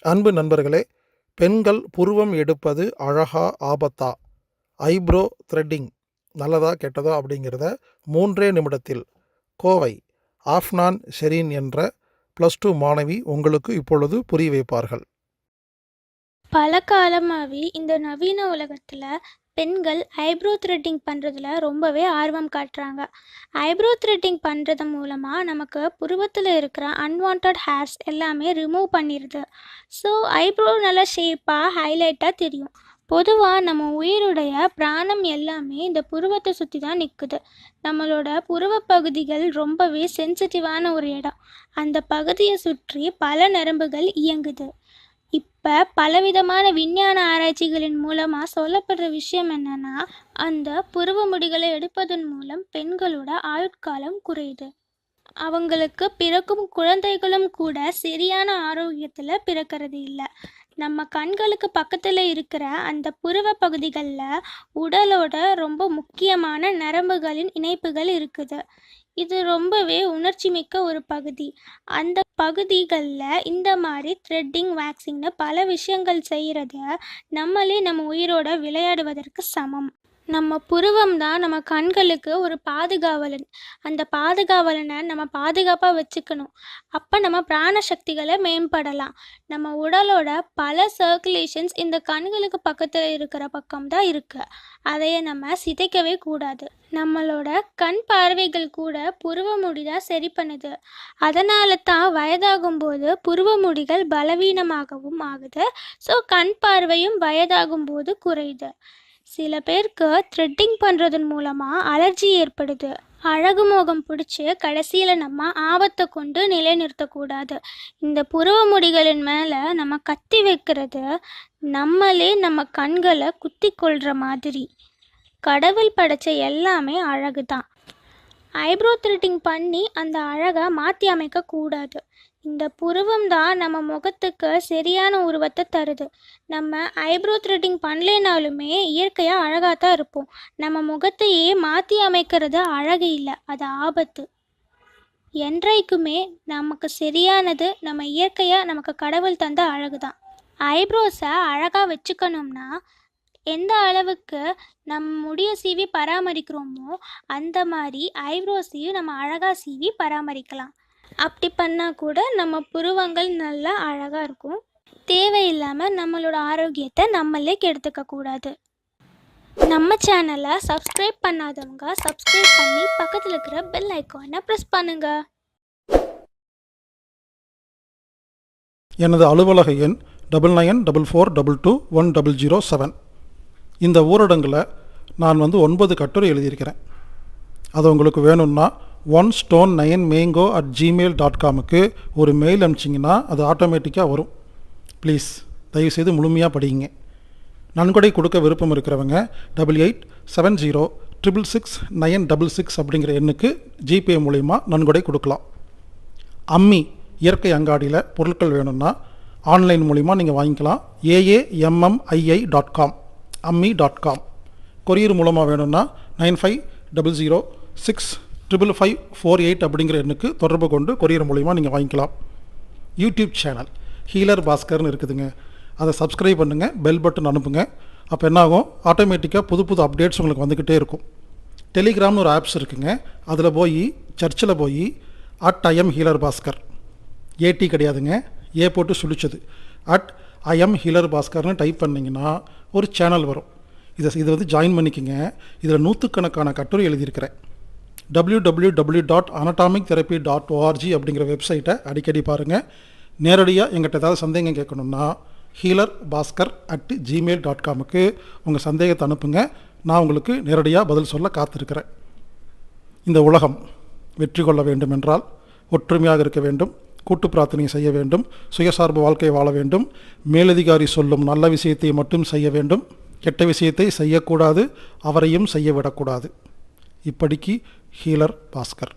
அன்பு நண்பர்களே, பெண்கள் புருவம் எடுப்பது அழகா ஆபத்தா? ஐப்ரோ த்ரெட்டிங் நல்லதா கெட்டதா அப்படிங்கிறத 3 நிமிடத்தில் கோவை ஆஃப்னான் ஷெரீன் என்ற +2 மாணவி உங்களுக்கு இப்பொழுது புரிய வைப்பார்கள். பல காலமாகவே இந்த நவீன உலகத்தில் பெண்கள் ஐப்ரோ த்ரெட்டிங் பண்ணுறதுல ரொம்பவே ஆர்வம் காட்டுறாங்க. ஐப்ரோ த்ரெட்டிங் பண்ணுறது மூலமாக நமக்கு புருவத்தில் இருக்கிற அன்வான்ட் ஹேர்ஸ் எல்லாமே ரிமூவ் பண்ணிடுது. ஸோ ஐப்ரோ நல்லா ஷேப்பாக ஹைலைட்டாக தெரியும். பொதுவாக நம்ம உயிருடைய பிராணம் எல்லாமே இந்த புருவத்தை சுற்றி தான் நிற்குது. நம்மளோட புருவ பகுதிகள் ரொம்பவே சென்சிட்டிவான ஒரு இடம். அந்த பகுதியை சுற்றி பல நரம்புகள் இயங்குது. இப்போ பலவிதமான விஞ்ஞான ஆராய்ச்சிகளின் மூலமாக சொல்லப்படுற விஷயம் என்னன்னா, அந்த புருவ முடிகளை எடுப்பதன் மூலம் பெண்களோட ஆயுட்காலம் குறையுது. அவங்களுக்கு பிறக்கும் குழந்தைகளும் கூட சரியான ஆரோக்கியத்தில் பிறக்கிறது இல்லை. நம்ம கண்களுக்கு பக்கத்தில் இருக்கிற அந்த புருவ பகுதிகளில் உடலோட ரொம்ப முக்கியமான நரம்புகளின் இணைப்புகள் இருக்குது. இது ரொம்பவே உணர்ச்சி மிக்க ஒரு பகுதி. அந்த பகுதிகளில் இந்த மாதிரி த்ரெட்டிங், வேக்சிங்னு பல விஷயங்கள் செய்கிறத நம்மளே நம்ம உயிரோட விளையாடுவதற்கு சமம். நம்ம புருவம் தான் நம்ம கண்களுக்கு ஒரு பாதுகாவலன். அந்த பாதுகாவலனை நம்ம பாதுகாப்பாக வச்சுக்கணும். அப்போ நம்ம பிராண சக்திகளை மேம்படலாம். நம்ம உடலோட பல சர்க்குலேஷன்ஸ் இந்த கண்களுக்கு பக்கத்தில் இருக்கிற பக்கம் தான் இருக்குது. அதையே நம்ம சிதைக்கவே கூடாது. நம்மளோட கண் பார்வைகள் கூட புருவ முடி தான் சரி பண்ணுது. அதனால தான் வயதாகும்போது புருவ முடிகள் பலவீனமாகவும் ஆகுது. ஸோ கண் பார்வையும் வயதாகும்போது குறையுது. சில பேருக்கு த்ரெட்டிங் பண்ணுறதன் மூலமாக அலர்ஜி ஏற்படுது. அழகு மோகம் பிடிச்சி கடைசியில் நம்ம ஆபத்தை கொண்டு நிலைநிறுத்தக்கூடாது. இந்த புருவ முடிகளின் மேலே நம்ம கத்தி வைக்கிறது நம்மளே நம்ம கண்களை குத்தி கொள்கிற மாதிரி. கடவுள் படைச்ச எல்லாமே அழகு தான். ஐப்ரோ த்ரெட்டிங் பண்ணி அந்த அழகை மாற்றி அமைக்கக்கூடாது. இந்த புருவம் தான் நம்ம முகத்துக்கு சரியான உருவத்தை தருது. நம்ம ஐப்ரோ த்ரெட்டிங் பண்ணலைனாலுமே இயற்கையாக அழகாக தான் இருப்போம். நம்ம முகத்தையே மாற்றி அமைக்கிறது அழகு இல்லை, அது ஆபத்து. என்றைக்குமே நமக்கு சரியானது நம்ம இயற்கையாக நமக்கு கடவுள் தந்த அழகு தான். ஐப்ரோஸை அழகாக வச்சுக்கணும்னா எந்த அளவுக்கு நம்ம முடியை சீவி பராமரிக்கிறோமோ அந்த மாதிரி ஐப்ரோஸையும் நம்ம அழகாக சீவி பராமரிக்கலாம். அப்படி பண்ணால் கூட நம்ம புருவங்கள் நல்லா அழகாக இருக்கும். தேவையில்லாமல் நம்மளோட ஆரோக்கியத்தை நம்மளே கெடுத்துக்க கூடாது. நம்ம சேனலை சப்ஸ்கிரைப் பண்ணாதவங்க சப்ஸ்கிரைப் பண்ணி பக்கத்தில் இருக்கிற பெல் ஐக்கானை ப்ரெஸ் பண்ணுங்க. எனது அலுவலக எண் 9944221007. இந்த ஊரடங்கில் நான் 9 கட்டுரை எழுதியிருக்கிறேன். அது உங்களுக்கு வேணும்னா 1stone9mango@gmail.comக்கு ஒரு மெயில் அனுப்பிச்சிங்கன்னா அது ஆட்டோமேட்டிக்காக வரும். ப்ளீஸ் தயவுசெய்து முழுமையாக படிங்க. நன்கொடை கொடுக்க விருப்பம் இருக்கிறவங்க 8870666966 அப்படிங்கிற எண்ணுக்கு ஜிபே மூலிமா நன்கொடை கொடுக்கலாம். அம்மி இயற்கை அங்காடியில் பொருட்கள் வேணும்னா ஆன்லைன் மூலிமா நீங்கள் வாங்கிக்கலாம். AAMMII.com அம்மி.com. கொரியர் மூலமாக வேணும்னா 9500655548 அப்படிங்கிற எண்ணுக்கு தொடர்பு கொண்டு கொரியர் மூலிமா நீங்கள் வாங்கிக்கலாம். யூடியூப் சேனல் ஹீலர் பாஸ்கர்னு இருக்குதுங்க, அதை சப்ஸ்கிரைப் பண்ணுங்கள், பெல் பட்டன் அனுப்புங்க. அப்போ என்னாகும், ஆட்டோமேட்டிக்காக புது புது அப்டேட்ஸ் உங்களுக்கு வந்துக்கிட்டே இருக்கும். டெலிகிராம்னு ஒரு ஆப்ஸ் இருக்குங்க, அதில் போய் சர்ச்சில் போய் @IamHealerBhaskar, ஏடி கிடையாதுங்க, ஏ போட்டு சுழிச்சது, @IamHealerBhaskarனு டைப் பண்ணிங்கன்னா ஒரு சேனல் வரும். இதை ஜாயின் பண்ணிக்கோங்க. இதில் 100கணக்கான கட்டுரை எழுதியிருக்கிறேன். www.anatomictherapy.org அப்படிங்கிற வெப்சைட்டை அடிக்கடி பாருங்கள். நேரடியாக எங்கிட்ட ஏதாவது சந்தேகம் கேட்கணுன்னா healerbaskar@gmail.comக்கு உங்கள் சந்தேகத்தை அனுப்புங்க. நான் உங்களுக்கு நேரடியாக பதில் சொல்ல காத்திருக்கிறேன். இந்த உலகம் வெற்றி கொள்ள வேண்டும் என்றால் ஒற்றுமையாக இருக்க வேண்டும், கூட்டு பிரார்த்தனை செய்ய வேண்டும், சுயசார்பு வாழ்க்கை வாழ வேண்டும், மேலதிகாரி சொல்லும் நல்ல விஷயத்தை மட்டும் செய்ய வேண்டும், கெட்ட விஷயத்தை செய்யக்கூடாது, அவரையும் செய்ய விடக்கூடாது. இப்படிக்கு ஹீலர் பாஸ்கர்.